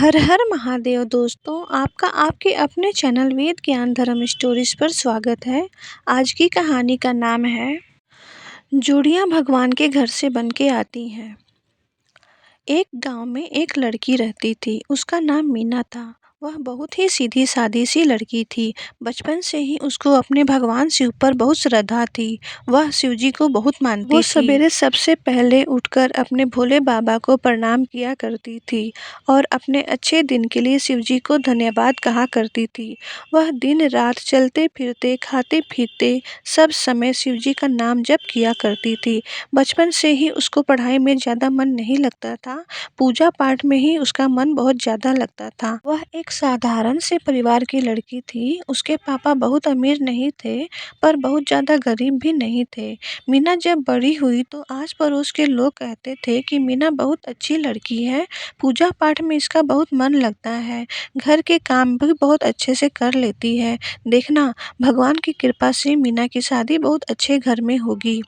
हर हर महादेव दोस्तों, आपका आपके अपने चैनल वेद ज्ञान धर्म स्टोरीज पर स्वागत है। आज की कहानी का नाम है जोड़ियां भगवान के घर से बन के आती हैं। एक गांव में एक लड़की रहती थी। उसका नाम मीना था। वह बहुत ही सीधी सादी सी लड़की थी। बचपन से ही उसको अपने भगवान शिव पर बहुत श्रद्धा थी। वह शिव जी को बहुत मानती थी। वो सवेरे सबसे पहले उठकर अपने भोले बाबा को प्रणाम किया करती थी और अपने अच्छे दिन के लिए शिव जी को धन्यवाद कहा करती थी। वह दिन रात चलते फिरते खाते पीते सब समय शिव जी का नाम जप किया करती थी। बचपन से ही उसको पढ़ाई में ज़्यादा मन नहीं लगता था। पूजा पाठ में ही उसका मन बहुत ज़्यादा लगता था। वह एक साधारण से परिवार की लड़की थी। उसके पापा बहुत अमीर नहीं थे पर बहुत ज़्यादा गरीब भी नहीं थे। मीना जब बड़ी हुई तो आस पड़ोस के लोग कहते थे कि मीना बहुत अच्छी लड़की है, पूजा पाठ में इसका बहुत मन लगता है, घर के काम भी बहुत अच्छे से कर लेती है। देखना, भगवान की कृपा से मीना की शादी बहुत अच्छे घर में होगी।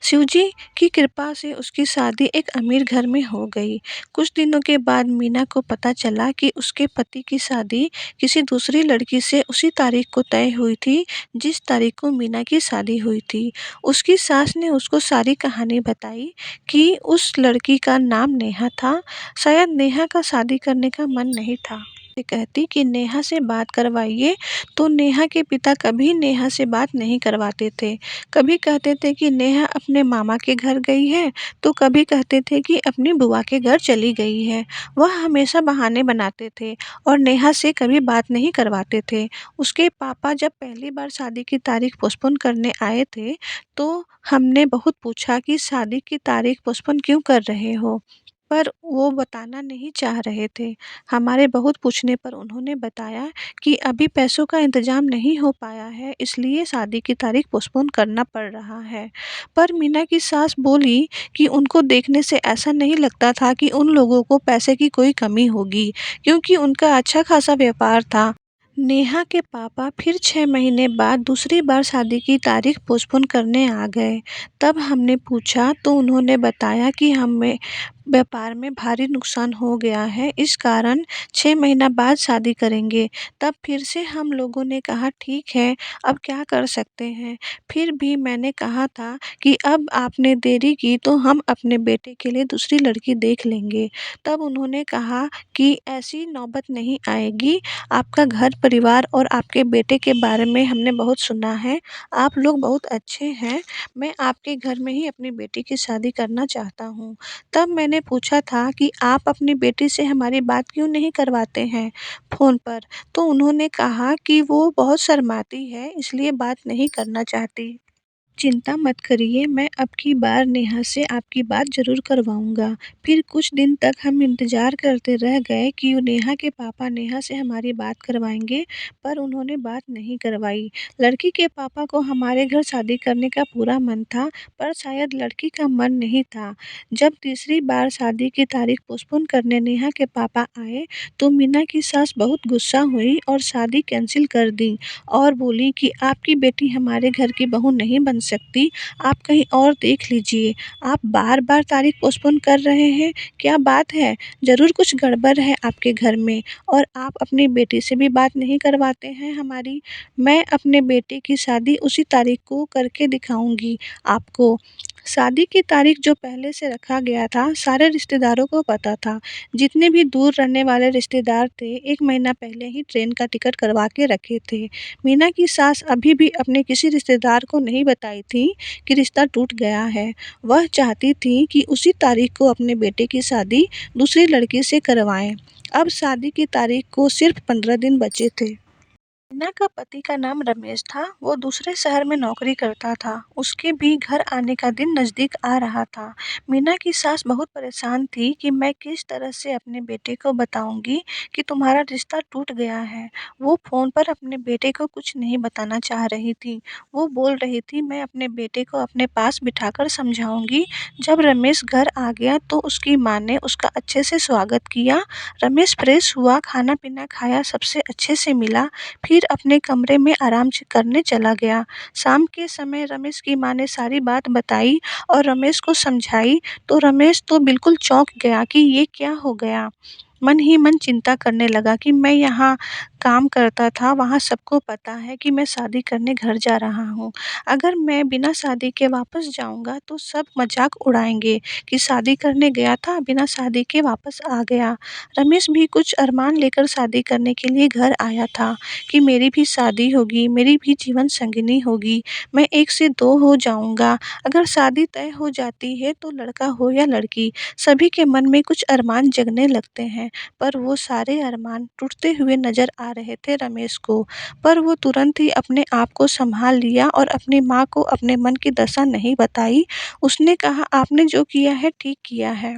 शिवजी की कृपा से उसकी शादी एक अमीर घर में हो गई। कुछ दिनों के बाद मीना को पता चला कि उसके पति की शादी किसी दूसरी लड़की से उसी तारीख को तय हुई थी जिस तारीख को मीना की शादी हुई थी। उसकी सास ने उसको सारी कहानी बताई कि उस लड़की का नाम नेहा था। शायद नेहा का शादी करने का मन नहीं था। कहती कि नेहा से बात करवाइए, तो नेहा के पिता कभी नेहा से बात नहीं करवाते थे। कभी कहते थे कि नेहा अपने मामा के घर गई है, तो कभी कहते थे कि अपनी बुआ के घर चली गई है। वह हमेशा बहाने बनाते थे और नेहा से कभी बात नहीं करवाते थे। उसके पापा जब पहली बार शादी की तारीख पोस्टपोन करने आए थे, तो हमने बहुत पूछा कि शादी की तारीख पोस्टपोन क्यों कर रहे हो, पर वो बताना नहीं चाह रहे थे। हमारे बहुत पूछने पर उन्होंने बताया कि अभी पैसों का इंतज़ाम नहीं हो पाया है, इसलिए शादी की तारीख पोस्टपोन करना पड़ रहा है। पर मीना की सास बोली कि उनको देखने से ऐसा नहीं लगता था कि उन लोगों को पैसे की कोई कमी होगी, क्योंकि उनका अच्छा खासा व्यापार था। नेहा के पापा फिर 6 महीने बाद दूसरी बार शादी की तारीख पोस्टपोन करने आ गए। तब हमने पूछा तो उन्होंने बताया कि हमें व्यापार में भारी नुकसान हो गया है, इस कारण 6 महीना बाद शादी करेंगे। तब फिर से हम लोगों ने कहा ठीक है, अब क्या कर सकते हैं। फिर भी मैंने कहा था कि अब आपने देरी की तो हम अपने बेटे के लिए दूसरी लड़की देख लेंगे। तब उन्होंने कहा कि ऐसी नौबत नहीं आएगी, आपका घर परिवार और आपके बेटे के बारे में हमने बहुत सुना है, आप लोग बहुत अच्छे हैं, मैं आपके घर में ही अपनी बेटी की शादी करना चाहता हूँ। तब मैंने पूछा था कि आप अपनी बेटी से हमारी बात क्यों नहीं करवाते हैं फ़ोन पर, तो उन्होंने कहा कि वो बहुत शर्माती है, इसलिए बात नहीं करना चाहती। चिंता मत करिए, मैं अब की बार नेहा से आपकी बात ज़रूर करवाऊँगा। फिर कुछ दिन तक हम इंतज़ार करते रह गए कि नेहा के पापा नेहा से हमारी बात करवाएँगे, पर उन्होंने बात नहीं करवाई। लड़की के पापा को हमारे घर शादी करने का पूरा मन था, पर शायद लड़की का मन नहीं था। जब तीसरी बार शादी की तारीख पोस्टपोन करने नेहा के पापा आए, तो मीना की सास बहुत गुस्सा हुई और शादी कैंसिल कर दी और बोली कि आपकी बेटी हमारे घर की बहू नहीं बन सकती, आप कहीं और देख लीजिए। आप बार-बार तारीख पोस्टपोन कर रहे हैं, क्या बात है? ज़रूर कुछ गड़बड़ है आपके घर में और आप अपनी बेटी से भी बात नहीं करवाते हैं हमारी। मैं अपने बेटे की शादी उसी तारीख को करके दिखाऊँगी आपको। शादी की तारीख जो पहले से रखा गया था, सारे रिश्तेदारों को पता था। जितने भी दूर रहने वाले रिश्तेदार थे, 1 महीना पहले ही ट्रेन का टिकट करवा के रखे थे। मीना की सास अभी भी अपने किसी रिश्तेदार को नहीं बताई थी कि रिश्ता टूट गया है। वह चाहती थी कि उसी तारीख को अपने बेटे की शादी दूसरी लड़की से करवाएं। अब शादी की तारीख को सिर्फ 15 दिन बचे थे। मीना का पति का नाम रमेश था। वो दूसरे शहर में नौकरी करता था। उसके भी घर आने का दिन नज़दीक आ रहा था। मीना की सास बहुत परेशान थी कि मैं किस तरह से अपने बेटे को बताऊंगी कि तुम्हारा रिश्ता टूट गया है। वो फ़ोन पर अपने बेटे को कुछ नहीं बताना चाह रही थी। वो बोल रही थी मैं अपने बेटे को अपने पास बिठाकर समझाऊंगी। जब रमेश घर आ गया तो उसकी माँ ने उसका अच्छे से स्वागत किया। रमेश फ्रेश हुआ, खाना पीना खाया, सबसे अच्छे से मिला, फिर अपने कमरे में आराम करने चला गया। शाम के समय रमेश की माँ ने सारी बात बताई और रमेश को समझाई, तो रमेश तो बिल्कुल चौंक गया कि ये क्या हो गया। मन ही मन चिंता करने लगा कि मैं यहाँ काम करता था, वहाँ सबको पता है कि मैं शादी करने घर जा रहा हूँ। अगर मैं बिना शादी के वापस जाऊँगा तो सब मज़ाक उड़ाएँगे कि शादी करने गया था, बिना शादी के वापस आ गया। रमेश भी कुछ अरमान लेकर शादी करने के लिए घर आया था कि मेरी भी शादी होगी, मेरी भी जीवन संगिनी होगी, मैं 1 से 2 हो जाऊँगा। अगर शादी तय हो जाती है तो लड़का हो या लड़की, सभी के मन में कुछ अरमान जगने लगते हैं। पर वो सारे अरमान टूटते हुए नज़र आ रहे थे रमेश को। पर वो तुरंत ही अपने आप को सँभाल लिया और अपनी माँ को अपने मन की दशा नहीं बताई। उसने कहा, आपने जो किया है ठीक किया है।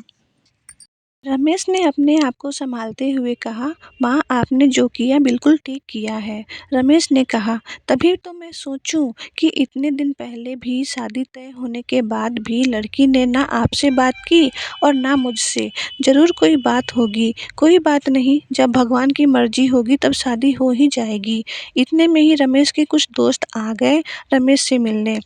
रमेश ने अपने आप को सँभालते हुए कहा, माँ आपने जो किया बिल्कुल ठीक किया है। रमेश ने कहा, तभी तो मैं सोचूं कि इतने दिन पहले भी शादी तय होने के बाद भी लड़की ने ना आपसे बात की और ना मुझसे। ज़रूर कोई बात होगी, कोई बात नहीं, जब भगवान की मर्ज़ी होगी तब शादी हो ही जाएगी। इतने में ही रमेश के कुछ दोस्त आ गए रमेश से मिलने।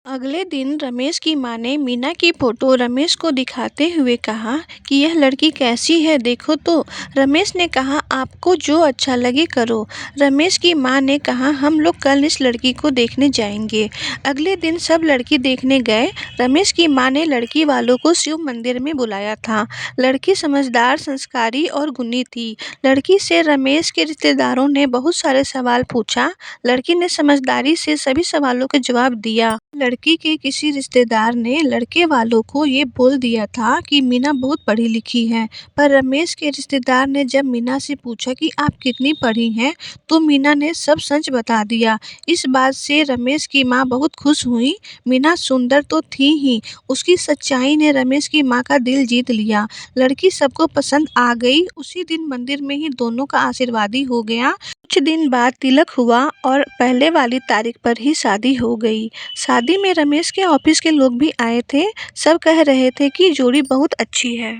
अगले दिन रमेश की माँ ने मीना की फोटो रमेश को दिखाते हुए कहा कि यह लड़की कैसी है देखो तो। रमेश ने कहा, आपको जो अच्छा लगे करो। रमेश की माँ ने कहा, हम लोग कल इस लड़की को देखने जाएंगे। अगले दिन सब लड़की देखने गए। रमेश की माँ ने लड़की वालों को शिव मंदिर में बुलाया था। लड़की समझदार, संस्कारी और गुणी थी। लड़की से रमेश के रिश्तेदारों ने बहुत सारे सवाल पूछा। लड़की ने समझदारी से सभी सवालों के जवाब दिया। लड़की के किसी रिश्तेदार ने लड़के वालों को ये बोल दिया था कि मीना बहुत पढ़ी लिखी है। पर रमेश के रिश्तेदार ने जब मीना से पूछा कि आप कितनी पढ़ी हैं, तो मीना ने सब सच बता दिया। इस बात से रमेश की माँ बहुत खुश हुई। मीना सुंदर तो थी ही, उसकी सच्चाई ने रमेश की माँ का दिल जीत लिया। लड़की सबको पसंद आ गई। उसी दिन मंदिर में ही दोनों का आशीर्वादी हो गया। कुछ दिन बाद तिलक हुआ और पहले वाली तारीख पर ही शादी हो गई। शादी में रमेश के ऑफिस के लोग भी आए थे। सब कह रहे थे कि जोड़ी बहुत अच्छी है।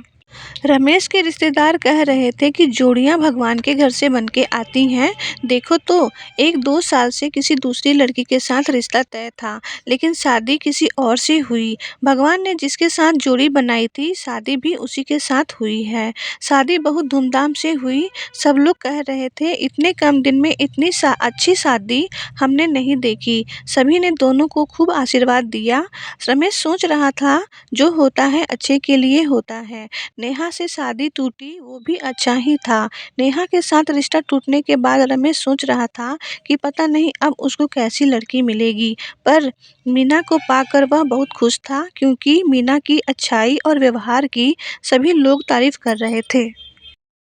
रमेश के रिश्तेदार कह रहे थे कि जोड़ियां भगवान के घर से बनके आती हैं। देखो तो 1-2 साल से किसी दूसरी लड़की के साथ रिश्ता तय था, लेकिन शादी किसी और से हुई। भगवान ने जिसके साथ जोड़ी बनाई थी, शादी भी उसी के साथ हुई है। शादी बहुत धूमधाम से हुई। सब लोग कह रहे थे, इतने कम दिन में इतनी अच्छी शादी हमने नहीं देखी। सभी ने दोनों को खूब आशीर्वाद दिया। रमेश सोच रहा था, जो होता है अच्छे के लिए होता है। नेहा से शादी टूटी, वो भी अच्छा ही था। नेहा के साथ रिश्ता टूटने के बाद रमेश सोच रहा था कि पता नहीं अब उसको कैसी लड़की मिलेगी। पर मीना को पाकर वह बहुत खुश था, क्योंकि मीना की अच्छाई और व्यवहार की सभी लोग तारीफ कर रहे थे।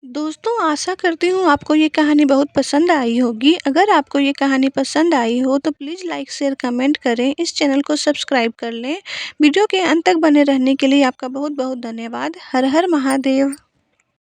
दोस्तों, आशा करती हूँ आपको ये कहानी बहुत पसंद आई होगी। अगर आपको ये कहानी पसंद आई हो तो प्लीज़ लाइक, शेयर, कमेंट करें। इस चैनल को सब्सक्राइब कर लें। वीडियो के अंत तक बने रहने के लिए आपका बहुत बहुत धन्यवाद। हर हर महादेव।